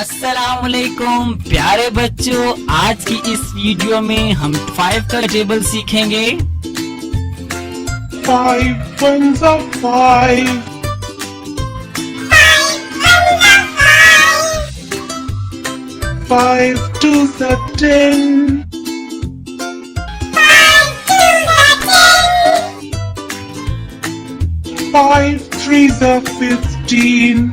अस्सलामुअलैकुम प्यारे बच्चों, आज की इस वीडियो में हम 5 का टेबल सीखेंगे। 5 ones are 5. 5 twos are 10. 5 threes are 15.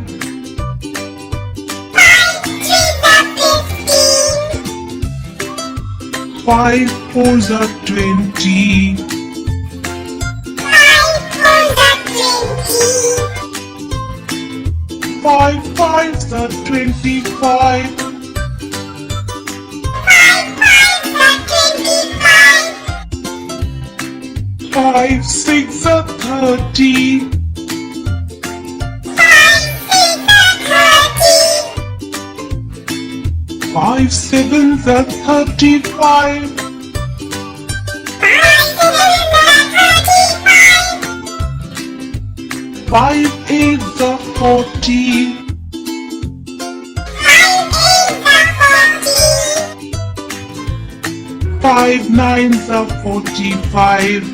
5 fours are 20. 5 fives are 25. 5 six are 30. 5 sevens are 35. 5 eights are 40. 5 nines are 45.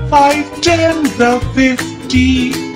5 tens are 50.